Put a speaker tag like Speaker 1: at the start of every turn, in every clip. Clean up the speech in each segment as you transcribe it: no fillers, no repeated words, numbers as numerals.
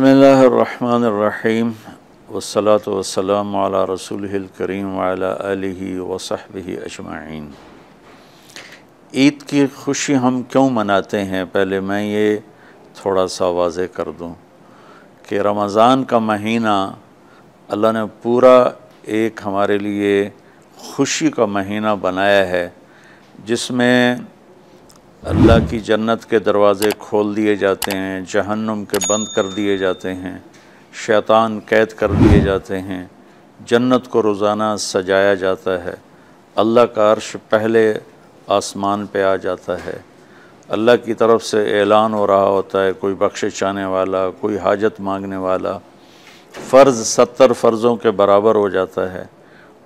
Speaker 1: बिस्मिल्लाहिर्रहमानिर्रहीम वस्सलातु वस्सलामु अला रसूलिहिल करीम व अला आलिहि व सहबिहि अजमाइन। ईद की खुशी हम क्यों मनाते हैं, पहले मैं ये थोड़ा सा वाज़े कर दूं कि रमज़ान का महीना अल्लाह ने पूरा एक हमारे लिए खुशी का महीना बनाया है, जिसमें अल्लाह की जन्नत के दरवाज़े खोल दिए जाते हैं, जहन्नुम के बंद कर दिए जाते हैं, शैतान कैद कर दिए जाते हैं, जन्नत को रोज़ाना सजाया जाता है, अल्लाह का अर्श पहले आसमान पे आ जाता है, अल्लाह की तरफ से ऐलान हो रहा होता है, कोई बख्शिश चाहने वाला, कोई हाजत मांगने वाला। फ़र्ज़ 70 फ़र्ज़ों के बराबर हो जाता है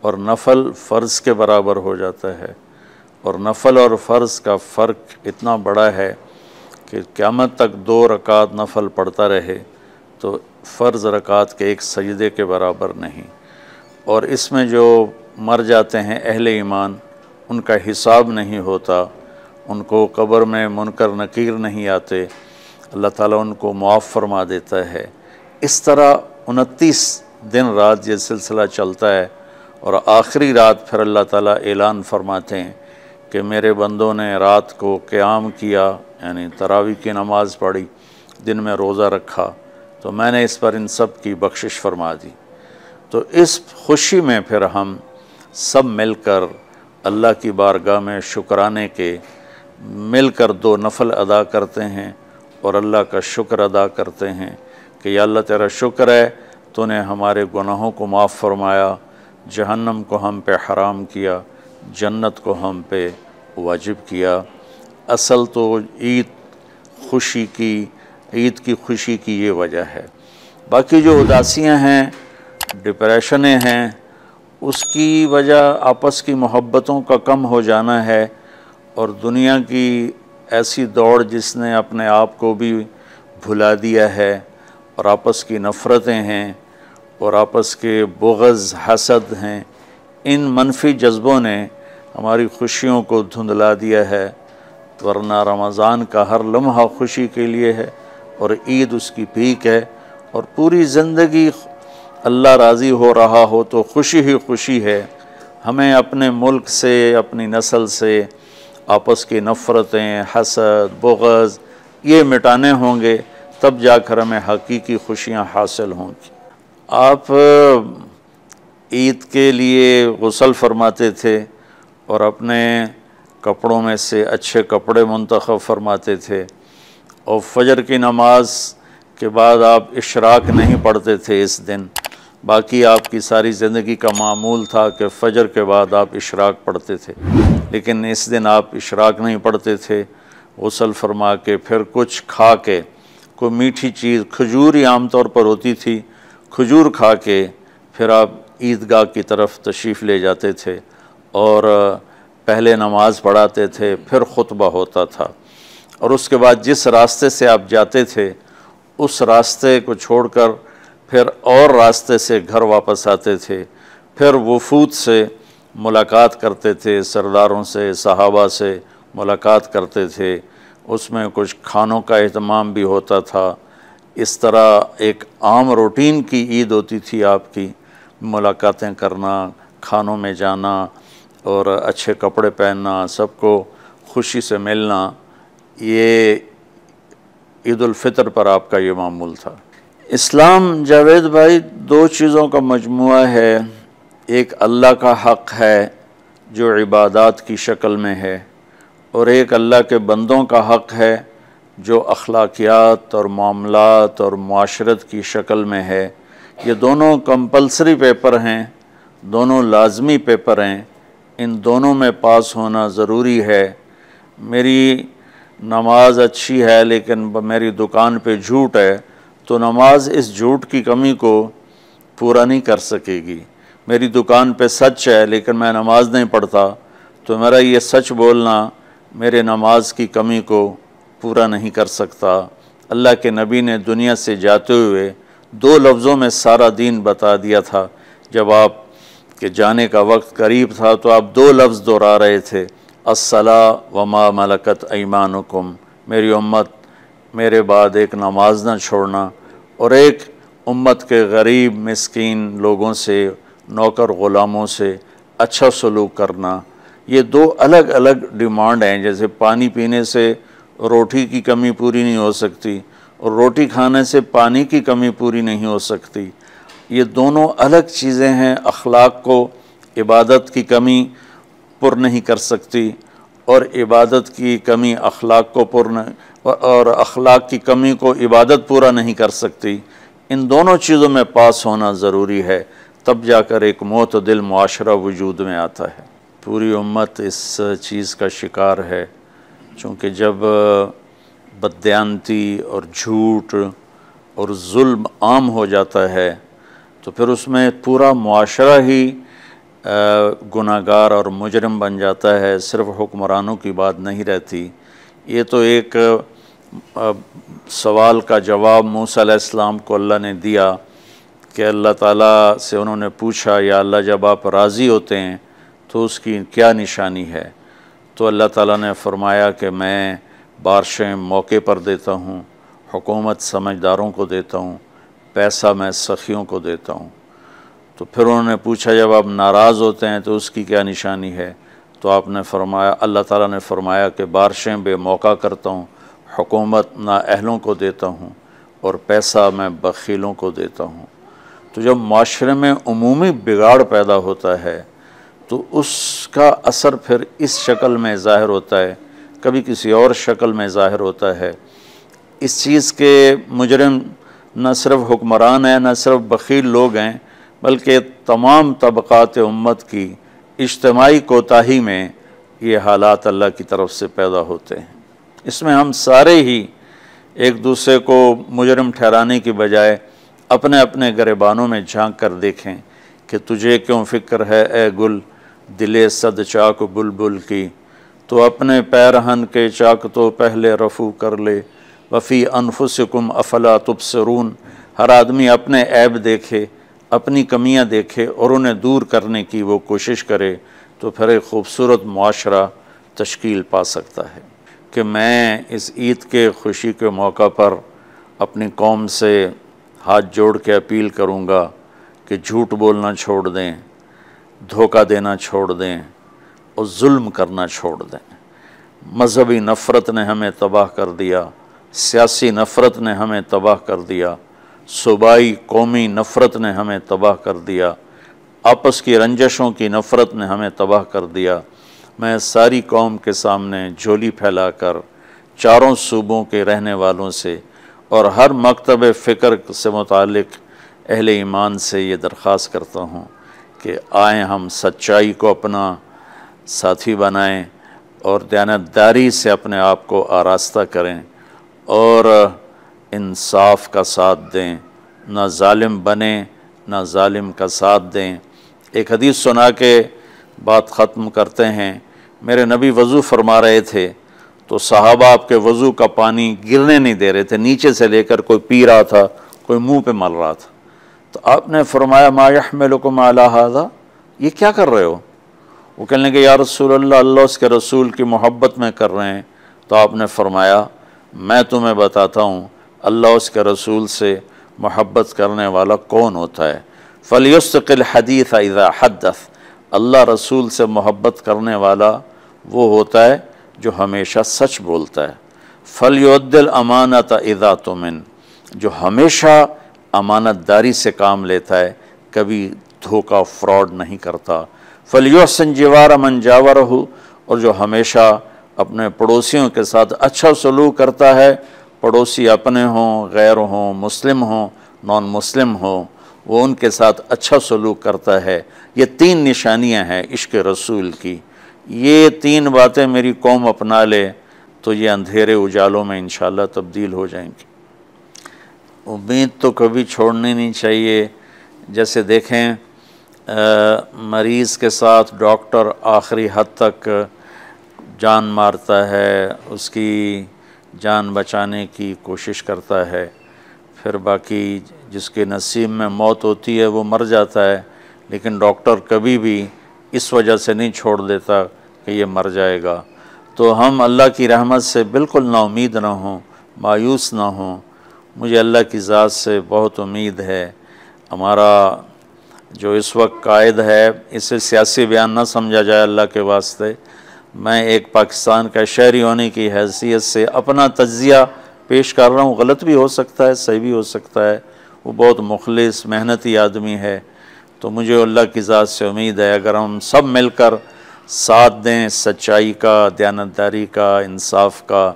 Speaker 1: और नफ़ल फ़र्ज़ के बराबर हो जाता है, और नफ़ल और फ़र्ज़ का फ़र्क इतना बड़ा है कि क़यामत तक 2 रकात नफ़ल पढ़ता रहे तो फ़र्ज़ रकात के एक सजदे के बराबर नहीं। और इसमें जो मर जाते हैं अहले ईमान, उनका हिसाब नहीं होता, उनको कब्र में मुनकर नकीर नहीं आते, अल्लाह ताला उनको मुआफ़ फरमा देता है। इस तरह 29 दिन रात ये सिलसिला चलता है और आखिरी रात फिर अल्लाह ताला ऐलान फरमाते हैं कि मेरे बंदों ने रात को क़याम किया, यानी तरावी की नमाज़ पढ़ी, दिन में रोज़ा रखा, तो मैंने इस पर इन सब की बख्शिश फरमा दी। तो इस खुशी में फिर हम सब मिलकर अल्लाह की बारगाह में शुक्राने के मिलकर 2 नफ़ल अदा करते हैं और अल्लाह का शुक्र अदा करते हैं कि या अल्लाह तेरा शुक्र है, तूने हमारे गुनाहों को माफ़ फरमाया, जहन्नम को हम पे हराम किया, जन्नत को हम पे वाजिब किया। असल तो ईद की खुशी की ये वजह है। बाकी जो उदासियाँ हैं, डिप्रेशनें हैं, उसकी वजह आपस की मोहब्बतों का कम हो जाना है और दुनिया की ऐसी दौड़ जिसने अपने आप को भी भुला दिया है, और आपस की नफ़रतें हैं और आपस के बुग़्ज़ हसद हैं। इन मनफी जज्बों ने हमारी खुशियों को धुंधला दिया है, वरना रमज़ान का हर लम्हा खुशी के लिए है और ईद उसकी पीक है। और पूरी ज़िंदगी अल्लाह राज़ी हो रहा हो तो खुशी ही खुशी है। हमें अपने मुल्क से, अपनी नस्ल से आपस की नफ़रतें, हसद, बुग़्ज़ ये मिटाने होंगे, तब जाकर हमें हकीकी खुशियाँ हासिल होंगी। आप ईद के लिए गुस्ल फरमाते थे और अपने कपड़ों में से अच्छे कपड़े मुंतखब फरमाते थे, और फजर की नमाज के बाद आप इशराक नहीं पढ़ते थे इस दिन। बाकी आपकी सारी ज़िंदगी का मामूल था कि फजर के बाद आप इशराक पढ़ते थे, लेकिन इस दिन आप इशराक नहीं पढ़ते थे। गुस्ल फरमा के फिर कुछ खा के, कोई मीठी चीज़, खजूर ही आम तौर पर होती थी, खजूर खा के फिर आप ईदगाह की तरफ तशरीफ़ ले जाते थे और पहले नमाज पढ़ाते थे, फिर खुतबा होता था, और उसके बाद जिस रास्ते से आप जाते थे उस रास्ते को छोड़कर फिर और रास्ते से घर वापस आते थे। फिर वफूद से मुलाकात करते थे, सरदारों से, सहाबा से मुलाकात करते थे, उसमें कुछ खानों का एहतमाम भी होता था। इस तरह एक आम रूटीन की ईद होती थी आपकी, मुलाकातें करना, खानों में जाना और अच्छे कपड़े पहनना, सबको खुशी से मिलना। ये ईद उल फितर पर आपका ये मामूल था। इस्लाम जावेद भाई 2 चीज़ों का मजमुआ है। एक अल्लाह का हक़ है जो इबादत की शक्ल में है, और एक अल्लाह के बंदों का हक़ है जो अखलाकियात और मामलात और मुआशरत की शक्ल में है। ये दोनों कंपल्सरी पेपर हैं, दोनों लाजमी पेपर हैं, इन दोनों में पास होना ज़रूरी है। मेरी नमाज अच्छी है लेकिन मेरी दुकान पे झूठ है, तो नमाज इस झूठ की कमी को पूरा नहीं कर सकेगी। मेरी दुकान पे सच है लेकिन मैं नमाज नहीं पढ़ता, तो मेरा ये सच बोलना मेरे नमाज की कमी को पूरा नहीं कर सकता। अल्लाह के नबी ने दुनिया से जाते हुए 2 लफ्ज़ों में सारा दीन बता दिया था। जब आप के जाने का वक्त करीब था तो आप 2 लफ्ज़ दोहरा रहे थे, अस्सला व मा मलकत ऐमानुकुम, मेरी उम्मत मेरे बाद एक नमाज न छोड़ना और एक उम्मत के गरीब मिस्कीन लोगों से, नौकर ग़ुलामों से अच्छा सलूक करना। ये दो अलग अलग डिमांड हैं। जैसे पानी पीने से रोटी की कमी पूरी नहीं हो सकती और रोटी खाने से पानी की कमी पूरी नहीं हो सकती। ये दोनों अलग चीज़ें हैं। अखलाक को इबादत की कमी पुर नहीं कर सकती और इबादत की कमी अखलाक को और अखलाक की कमी को इबादत पूरा नहीं कर सकती। इन दोनों चीज़ों में पास होना ज़रूरी है, तब जाकर एक मोतदिल मुआशरा वजूद में आता है। पूरी उम्मत इस चीज़ का शिकार है, चूँकि जब बददियानती और झूठ और जुल्म आम हो जाता है तो फिर उसमें पूरा मुआशरा ही गुनाहगार और मुजरिम बन जाता है। सिर्फ हुक्मरानों की बात नहीं रहती। ये तो एक सवाल का जवाब मूसा अलैहिस्सलाम को अल्लाह ने दिया कि अल्लाह ताला से उन्होंने पूछा, या अल्लाह जब आप राज़ी होते हैं तो उसकी क्या निशानी है? तो अल्लाह ताला ने फरमाया कि मैं बारिशें मौके पर देता हूँ, हुकूमत समझदारों को देता हूँ, पैसा मैं सखियों को देता हूँ। तो फिर उन्होंने पूछा जब आप नाराज़ होते हैं तो उसकी क्या निशानी है? तो आपने फरमाया, अल्लाह ताला ने फरमाया कि बारिशें बेमौका करता हूँ, हुकूमत नाअहलों को देता हूँ और पैसा मैं बखीलों को देता हूँ। तो जब माशरे में उमूमी बिगाड़ पैदा होता है तो उसका असर फिर इस शक्ल में ज़ाहिर होता है, कभी किसी और शक्ल में ज़ाहिर होता है। इस चीज़ के मुजरिम न सिर्फ हुक्मरान हैं, न सिर्फ बखील लोग हैं, बल्कि तमाम तबक़ात उम्मत की इज्तिमाई कोताही में ये हालात अल्लाह की तरफ से पैदा होते हैं। इसमें हम सारे ही एक दूसरे को मुजरिम ठहराने की बजाय अपने अपने गिरबानों में झांक कर देखें कि तुझे क्यों फ़िक्र है ए गुल, दिले सद चाक बुलबुल की, तो अपने पैरहन के चाक तो पहले रफू कर ले, वफ़ी अनफुसिकुम अफला तुबसरून। हर आदमी अपने ऐब देखे, अपनी कमियां देखे और उन्हें दूर करने की वो कोशिश करे, तो फिर एक ख़ूबसूरत मुआशरा तश्कील पा सकता है। कि मैं इस ईद के खुशी के मौका पर अपनी कौम से हाथ जोड़ के अपील करूँगा कि झूठ बोलना छोड़ दें, धोखा देना छोड़ दें और जुल्म करना छोड़ दें। मजहबी नफ़रत ने हमें तबाह कर दिया, सियासी नफ़रत ने हमें तबाह कर दिया, सूबाई कौमी नफ़रत ने हमें तबाह कर दिया, आपस की रंजशों की नफ़रत ने हमें तबाह कर दिया। मैं सारी कौम के सामने झोली फैलाकर चारों सूबों के रहने वालों से और हर मकतब फ़िक्र से मुतालिक अहले ईमान से ये दरख्वास्त करता हूँ कि आएँ हम सच्चाई को अपना साथी बनाएं और दयानतदारी से अपने आप को आरास्ता करें और इंसाफ का साथ दें, ना जालिम बने ना जालिम का साथ दें। एक हदीस सुना के बात ख़त्म करते हैं। मेरे नबी वज़ू फरमा रहे थे तो सहाबा आपके वज़ू का पानी गिरने नहीं दे रहे थे, नीचे से लेकर कोई पी रहा था, कोई मुंह पे मल रहा था। तो आपने फरमाया मा यहमिलुकुम अला हाज़ा, ये क्या कर रहे हो? वो कहने लगे या रसूलल्लाह, अल्लाह उसके रसूल की मोहब्बत में कर रहे हैं। तो आपने फरमाया मैं तुम्हें बताता हूँ अल्लाह उसके रसूल से मोहब्बत करने वाला कौन होता है। फ़लयुस्तक़िल हदीस इज़ा हद्दस, अल्लाह रसूल से मोहब्बत करने वाला वो होता है जो हमेशा सच बोलता है। फ़लयुअद्दिल अमानत इज़ा तुमिन, जो हमेशा अमानतदारी से काम लेता है, कभी धोखा फ्रॉड नहीं करता। फ़लयुहसिन जिवार मन जावरहु, और जो हमेशा अपने पड़ोसियों के साथ अच्छा सलूक करता है, पड़ोसी अपने हों, गैर हों, मुस्लिम हों, नॉन मुस्लिम हों, वो उनके साथ अच्छा सलूक करता है। ये तीन निशानियां हैं इश्क़ रसूल की। ये तीन बातें मेरी कौम अपना ले तो ये अंधेरे उजालों में इंशाअल्लाह तब्दील हो जाएंगी। उम्मीद तो कभी छोड़नी नहीं चाहिए। जैसे देखें मरीज़ के साथ डॉक्टर आखिरी हद तक जान मारता है, उसकी जान बचाने की कोशिश करता है, फिर बाकी जिसके नसीब में मौत होती है वो मर जाता है, लेकिन डॉक्टर कभी भी इस वजह से नहीं छोड़ देता कि ये मर जाएगा। तो हम अल्लाह की रहमत से बिल्कुल नाउमीद ना हों, मायूस ना हों मुझे अल्लाह की ज़ात से बहुत उम्मीद है। हमारा जो इस वक्त कायद है, इसे सियासी बयान ना समझा जाए अल्लाह के वास्ते। मैं एक पाकिस्तान का शहरी होने की हैसियत से अपना तज्ज़िया पेश कर रहा हूँ। गलत भी हो सकता है, सही भी हो सकता है। वो बहुत मुखलिस मेहनती आदमी है। तो मुझे अल्लाह की ज़ात से उम्मीद है, अगर हम सब मिलकर साथ दें सच्चाई का, दयानतदारी का, इंसाफ का,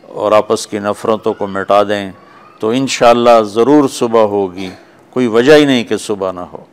Speaker 1: और आपस की नफ़रतों को मिटा दें, तो इंशाअल्लाह ज़रूर सुबह होगी। कोई वजह ही नहीं कि सुबह ना हो।